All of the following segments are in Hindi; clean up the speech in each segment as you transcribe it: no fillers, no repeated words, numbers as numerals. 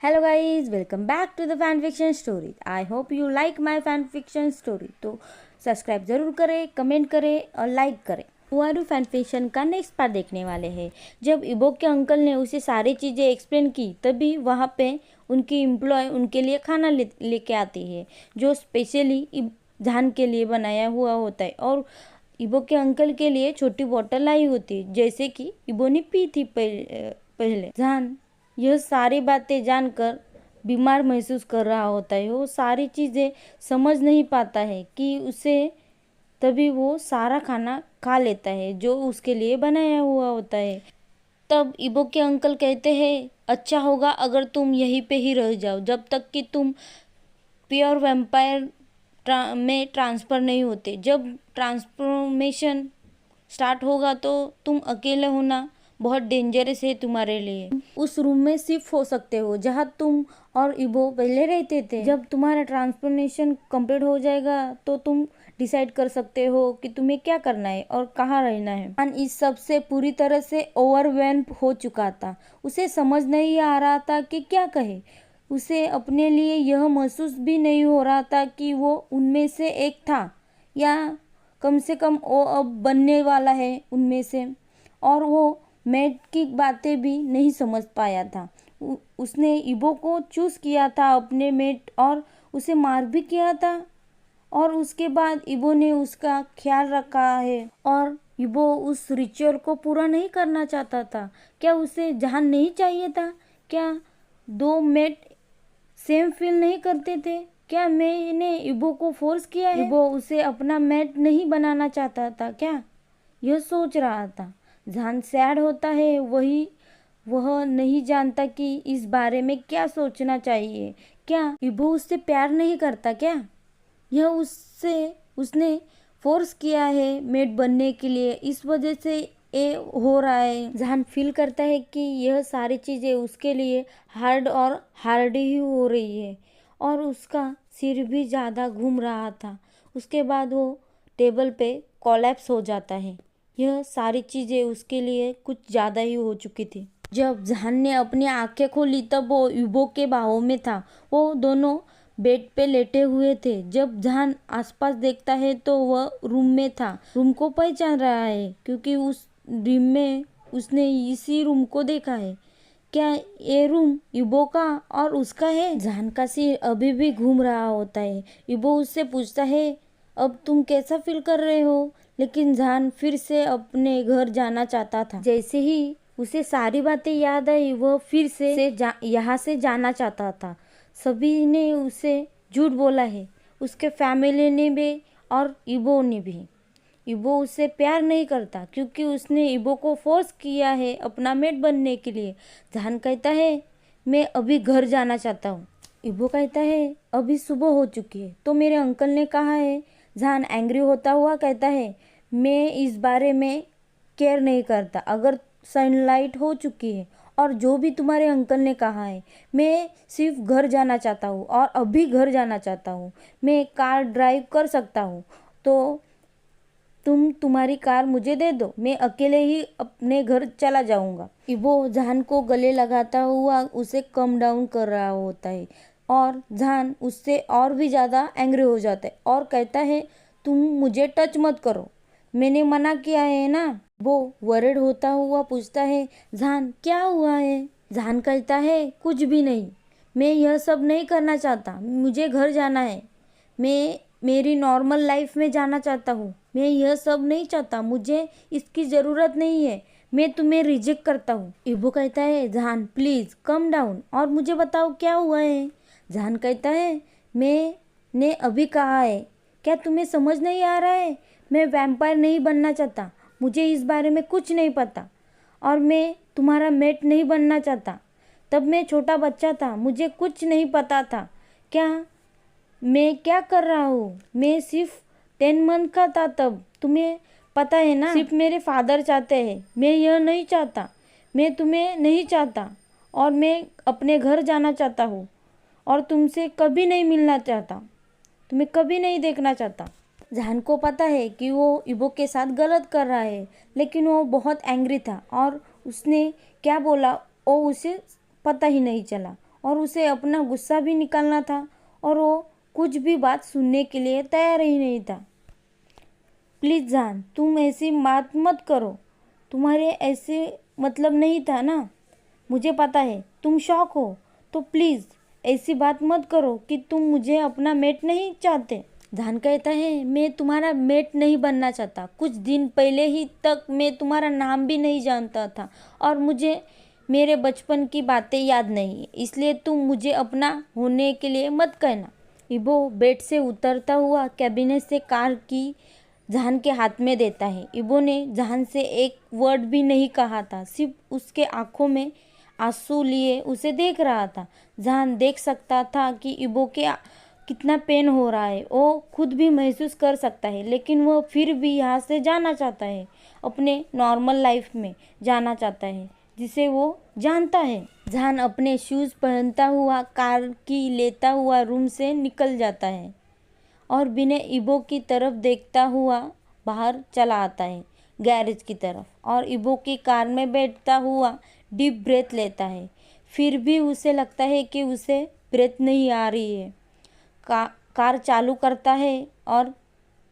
Hello guys, welcome back to the fan fiction story. I hope you like my fan fiction story. तो सब्सक्राइब ज़रूर करें, कमेंट करें और लाइक करें। हुआरू फैन फिक्शन का नेक्स्ट पार्ट देखने वाले हैं। जब इबोक के अंकल ने उसे सारी चीज़ें एक्सप्लेन की, तभी वहाँ पे उनकी एम्प्लॉय उनके लिए खाना लेके आती है, जो स्पेशली जहान के लिए बनाया हुआ होता है। और इबो के अंकल के लिए छोटी बोतल आई होती है, जैसे कि इबो ने पी थी पहले। जहान यह सारी बातें जानकर बीमार महसूस कर रहा होता है। वो सारी चीज़ें समझ नहीं पाता है कि उसे तभी वो सारा खाना खा लेता है जो उसके लिए बनाया हुआ होता है। तब इबो के अंकल कहते हैं, अच्छा होगा अगर तुम यहीं पे ही रह जाओ जब तक कि तुम प्योर वैम्पायर में ट्रांसफ़र नहीं होते। जब ट्रांसफॉर्मेशन स्टार्ट होगा तो तुम अकेले होना बहुत डेंजरस है तुम्हारे लिए। उस रूम में शिफ्ट हो सकते हो जहाँ तुम और इबो पहले रहते थे। जब तुम्हारा ट्रांसफॉर्मेशन कंप्लीट हो जाएगा तो तुम डिसाइड कर सकते हो कि तुम्हें क्या करना है और कहाँ रहना है। और इस सब से पूरी तरह से ओवरवेल्म हो चुका था। उसे समझ नहीं आ रहा था कि क्या कहे। उसे अपने लिए यह महसूस भी नहीं हो रहा था कि वो उनमें से एक था, या कम से कम वो अब बनने वाला है उनमें से। और वो मेट की बातें भी नहीं समझ पाया था। उसने इबो को चूज किया था अपने मेट, और उसे मार भी किया था। और उसके बाद इबो ने उसका ख्याल रखा है, और इबो उस रिचुअल को पूरा नहीं करना चाहता था। क्या उसे जान नहीं चाहिए था? क्या दो मेट सेम फील नहीं करते थे? क्या मैंने इबो को फोर्स किया है? इबो उसे अपना मेट नहीं बनाना चाहता था क्या? यह सोच रहा था। जहान सैड होता है, वह नहीं जानता कि इस बारे में क्या सोचना चाहिए। क्या इबो उससे प्यार नहीं करता क्या? यह उसने फोर्स किया है मेट बनने के लिए, इस वजह से ये हो रहा है। जहान फील करता है कि यह सारी चीज़ें उसके लिए हार्ड और हार्ड ही हो रही है, और उसका सिर भी ज़्यादा घूम रहा था। उसके बाद वो टेबल पे कोलैप्स हो जाता है। यह सारी चीज़ें उसके लिए कुछ ज़्यादा ही हो चुकी थी। जब जहान ने अपनी आंखें खोली तब वो इबो के बाहों में था। वो दोनों बेड पे लेटे हुए थे। जब जहान आसपास देखता है तो वह रूम में था। रूम को पहचान रहा है क्योंकि उस ड्रीम में उसने इसी रूम को देखा है। क्या ये रूम इबो का और उसका है? जहान का सिर अभी भी घूम रहा होता है। इबो उससे पूछता है, अब तुम कैसा फील कर रहे हो? लेकिन जहान फिर से अपने घर जाना चाहता था। जैसे ही उसे सारी बातें याद आई, वह फिर से यहाँ से जाना चाहता था। सभी ने उसे झूठ बोला है, उसके फैमिली ने भी और इबो ने भी। इबो उससे प्यार नहीं करता क्योंकि उसने इबो को फोर्स किया है अपना मेट बनने के लिए। जहान कहता है, मैं अभी घर जाना चाहता हूँ। इबो कहता है, अभी सुबह हो चुकी है तो मेरे अंकल ने कहा है। जहान एंग्री होता हुआ कहता है, मैं इस बारे में केयर नहीं करता। अगर सनलाइट हो चुकी है और जो भी तुम्हारे अंकल ने कहा है, मैं सिर्फ घर जाना चाहता हूँ और अभी घर जाना चाहता हूँ। मैं कार ड्राइव कर सकता हूँ, तो तुम्हारी कार मुझे दे दो, मैं अकेले ही अपने घर चला जाऊंगा। इबो जहान को गले लगाता हुआ उसे कम डाउन कर रहा होता है, और जहान उससे और भी ज़्यादा एंग्री हो जाता है और कहता है, तुम मुझे टच मत करो, मैंने मना किया है ना। वो वरिड होता हुआ पूछता है, जहान क्या हुआ है? जहान कहता है, कुछ भी नहीं, मैं यह सब नहीं करना चाहता, मुझे घर जाना है। मैं मेरी नॉर्मल लाइफ में जाना चाहता हूँ। मैं यह सब नहीं चाहता, मुझे इसकी ज़रूरत नहीं है, मैं तुम्हें रिजेक्ट करता हूँ। इबो कहता है, जहान प्लीज़ कम डाउन और मुझे बताओ क्या हुआ है। जहान कहता है, मैंने अभी कहा है, क्या तुम्हें समझ नहीं आ रहा है? मैं वैम्पायर नहीं बनना चाहता, मुझे इस बारे में कुछ नहीं पता, और मैं तुम्हारा मेट नहीं बनना चाहता। तब मैं छोटा बच्चा था, मुझे कुछ नहीं पता था। क्या मैं क्या कर रहा हूँ? मैं सिर्फ 10 मंथ का था तब, तुम्हें पता है ना। सिर्फ मेरे फादर चाहते हैं, मैं यह नहीं चाहता। मैं तुम्हें नहीं चाहता, और मैं अपने घर जाना चाहता हूँ और तुमसे कभी नहीं मिलना चाहता, तुम्हें कभी नहीं देखना चाहता। जहान को पता है कि वो इबो के साथ गलत कर रहा है, लेकिन वो बहुत एंग्री था और उसने क्या बोला वो उसे पता ही नहीं चला। और उसे अपना गुस्सा भी निकालना था और वो कुछ भी बात सुनने के लिए तैयार ही नहीं था। प्लीज़ जान, तुम ऐसी बात मत करो, तुम्हारे ऐसे मतलब नहीं था ना। मुझे पता है तुम शौक हो, तो प्लीज़ ऐसी बात मत करो कि तुम मुझे अपना मेट नहीं चाहते। जान कहता है, मैं तुम्हारा मेट नहीं बनना चाहता। कुछ दिन पहले ही तक मैं तुम्हारा नाम भी नहीं जानता था और मुझे मेरे बचपन की बातें याद नहीं, इसलिए तुम मुझे अपना होने के लिए मत कहना। इबो बेड से उतरता हुआ कैबिनेट से कार की जहान के हाथ में देता है। इबो ने जहान से एक वर्ड भी नहीं कहा था, सिर्फ उसके आंखों में आंसू लिए उसे देख रहा था। जहान देख सकता था कि इबो के कितना पेन हो रहा है, वो खुद भी महसूस कर सकता है, लेकिन वह फिर भी यहाँ से जाना चाहता है, अपने नॉर्मल लाइफ में जाना चाहता है जिसे वो जानता है। जहान अपने शूज़ पहनता हुआ कार की लेता हुआ रूम से निकल जाता है और बिना इबो की तरफ देखता हुआ बाहर चला आता है गैरेज की तरफ, और इबो की कार में बैठता हुआ डीप ब्रेथ लेता है। फिर भी उसे लगता है कि उसे ब्रेथ नहीं आ रही है। कार चालू करता है और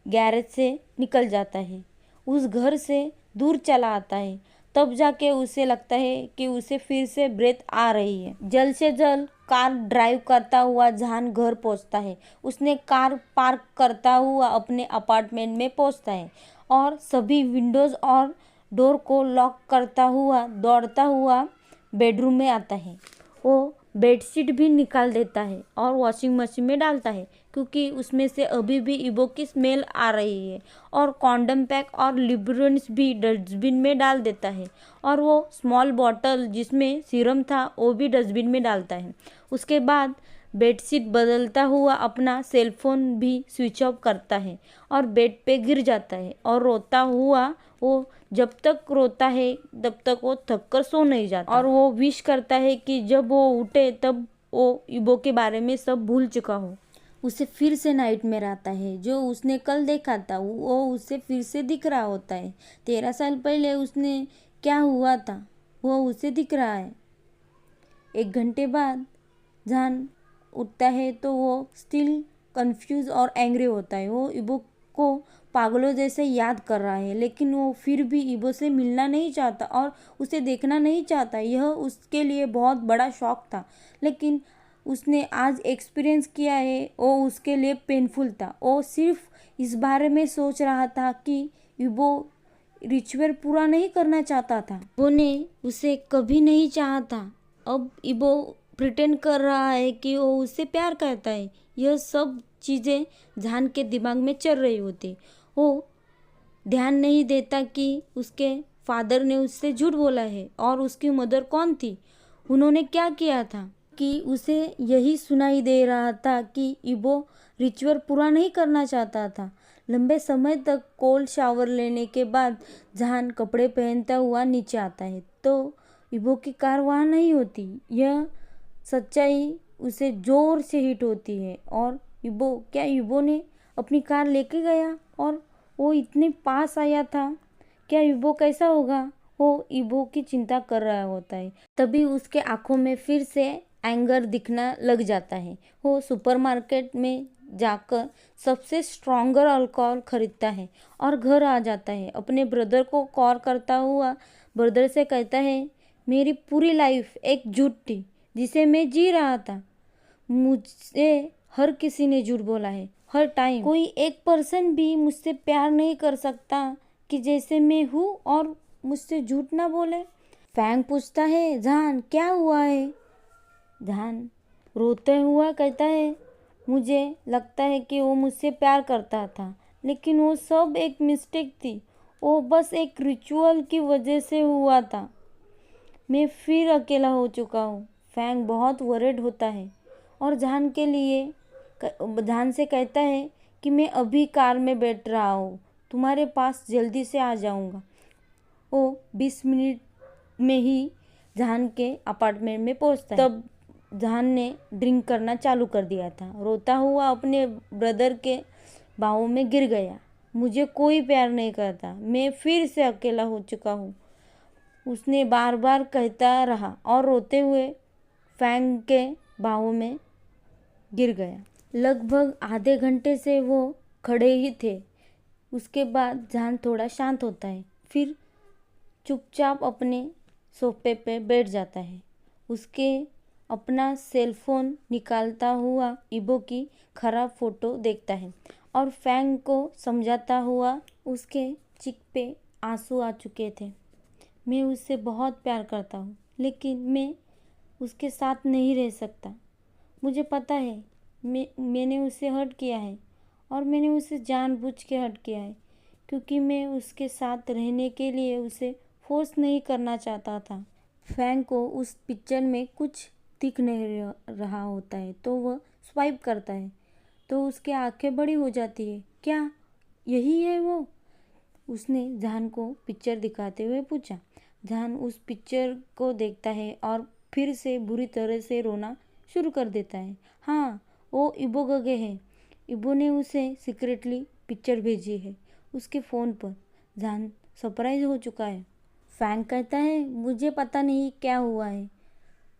गैरेज से निकल जाता है, उस घर से दूर चला आता है। तब जाके उसे लगता है कि उसे फिर से ब्रेथ आ रही है। जल्द से जल्द कार ड्राइव करता हुआ जहान घर पहुंचता है। उसने कार पार्क करता हुआ अपने अपार्टमेंट में पहुंचता है और सभी विंडोज़ और डोर को लॉक करता हुआ दौड़ता हुआ बेडरूम में आता है। वो बेडशीट भी निकाल देता है और वॉशिंग मशीन में डालता है, क्योंकि उसमें से अभी भी इबो की स्मेल आ रही है। और कॉन्डम पैक और लिब्रेंस भी डस्टबिन में डाल देता है और वो स्मॉल बॉटल जिसमें सीरम था वो भी डस्टबिन में डालता है। उसके बाद बेडशीट बदलता हुआ अपना सेलफोन भी स्विच ऑफ करता है और बेड पे गिर जाता है और रोता हुआ वो जब तक रोता है तब तक वो थक कर सो नहीं जाता और वो विश करता है कि जब वो उठे तब वो इबो के बारे में सब भूल चुका हो। उसे फिर से नाइटमेयर आता है, जो उसने कल देखा था वो उसे फिर से दिख रहा होता है। 13 साल पहले उसने क्या हुआ था वो उसे दिख रहा है। 1 घंटे बाद जहान उठता है तो वो स्टिल कंफ्यूज और एंग्री होता है। वो इबो को पागलों जैसे याद कर रहा है, लेकिन वो फिर भी इबो से मिलना नहीं चाहता और उसे देखना नहीं चाहता। यह उसके लिए बहुत बड़ा शौक था, लेकिन उसने आज एक्सपीरियंस किया है वो उसके लिए पेनफुल था। वो सिर्फ इस बारे में सोच रहा था कि इबो रिचुअल पूरा नहीं करना चाहता था। इबो ने उसे कभी नहीं चाहा था। अब इबो प्रिटेंड कर रहा है कि वो उससे प्यार करता है। यह सब चीज़ें जहान के दिमाग में चल रही होती। वो ध्यान नहीं देता कि उसके फादर ने उससे झूठ बोला है और उसकी मदर कौन थी, उन्होंने क्या किया था, कि उसे यही सुनाई दे रहा था कि इबो रिचुअल पूरा नहीं करना चाहता था। लंबे समय तक कोल्ड शावर लेने के बाद जहान कपड़े पहनता हुआ नीचे आता है तो इबो की कार वहाँ नहीं होती। यह सच्चाई उसे जोर से हिट होती है और क्या इबो ने अपनी कार लेके गया और वो इतने पास आया था, क्या इबो कैसा होगा, वो इबो की चिंता कर रहा होता है। तभी उसके आंखों में फिर से एंगर दिखना लग जाता है। वो सुपरमार्केट में जाकर सबसे स्ट्रॉन्गर अल्कोहल खरीदता है और घर आ जाता है। अपने ब्रदर को कॉल करता हुआ ब्रदर से कहता है, मेरी पूरी लाइफ एक झूठ थी जिसे मैं जी रहा था। मुझे हर किसी ने झूठ बोला है, हर टाइम। कोई एक पर्सन भी मुझसे प्यार नहीं कर सकता कि जैसे मैं हूँ और मुझसे झूठ ना बोले। फैंग पूछता है, जहान क्या हुआ है? जहान रोते हुआ कहता है, मुझे लगता है कि वो मुझसे प्यार करता था, लेकिन वो सब एक मिस्टेक थी। वो बस एक रिचुअल की वजह से हुआ था। मैं फिर अकेला हो चुका हूँ। फैंग बहुत वरिड होता है और जहान से कहता है कि मैं अभी कार में बैठ रहा हूँ, तुम्हारे पास जल्दी से आ जाऊँगा। वो 20 मिनट में ही जहान के अपार्टमेंट में पहुँचता है। तब जहान ने ड्रिंक करना चालू कर दिया था। रोता हुआ अपने ब्रदर के बाहों में गिर गया। मुझे कोई प्यार नहीं करता, मैं फिर से अकेला हो चुका हूँ, उसने बार बार कहता रहा और रोते हुए फैंग के बाहों में गिर गया। लगभग आधे घंटे से वो खड़े ही थे। उसके बाद जान थोड़ा शांत होता है, फिर चुपचाप अपने सोफे पे बैठ जाता है। उसके अपना सेलफोन निकालता हुआ इबो की खराब फोटो देखता है और फैंग को समझाता हुआ उसके चिक पे आंसू आ चुके थे। मैं उससे बहुत प्यार करता हूँ, लेकिन मैं उसके साथ नहीं रह सकता। मुझे पता है मैंने उसे हर्ट किया है और मैंने उसे जानबूझ के हर्ट किया है, क्योंकि मैं उसके साथ रहने के लिए उसे फोर्स नहीं करना चाहता था। फैंग को उस पिक्चर में कुछ दिख नहीं रहा होता है, तो वह स्वाइप करता है तो उसकी आंखें बड़ी हो जाती है। क्या यही है वो? उसने जान को पिक्चर दिखाते हुए पूछा। जान उस पिक्चर को देखता है और फिर से बुरी तरह से रोना शुरू कर देता है। हाँ, वो इबो गगे है। इबो ने उसे सीक्रेटली पिक्चर भेजी है उसके फ़ोन पर। जान सरप्राइज हो चुका है। फैंग कहता है, मुझे पता नहीं क्या हुआ है।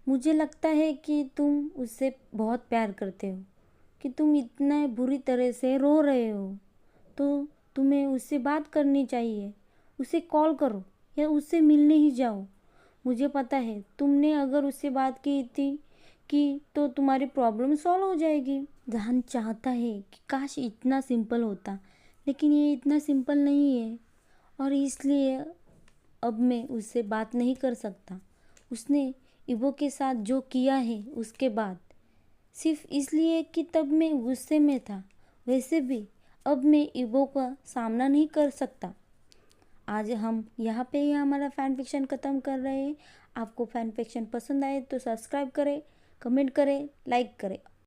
मुझे लगता है कि तुम उससे बहुत प्यार करते हो, कि तुम इतना बुरी तरह से रो रहे हो, तो तुम्हें उससे बात करनी चाहिए। उसे कॉल करो या उससे मिलने ही जाओ। मुझे पता है तुमने अगर उससे बात की थी कि तो तुम्हारी प्रॉब्लम सॉल्व हो जाएगी। जहान चाहता है कि काश इतना सिंपल होता, लेकिन ये इतना सिंपल नहीं है और इसलिए अब मैं उससे बात नहीं कर सकता। उसने इबो के साथ जो किया है उसके बाद, सिर्फ इसलिए कि तब मैं गुस्से में था। वैसे भी अब मैं इबो का सामना नहीं कर सकता। आज हम यहाँ पे ही हमारा फ़ैन फिक्शन ख़त्म कर रहे हैं। आपको फ़ैन फिक्शन पसंद आए तो सब्सक्राइब करें, कमेंट करें, लाइक करें।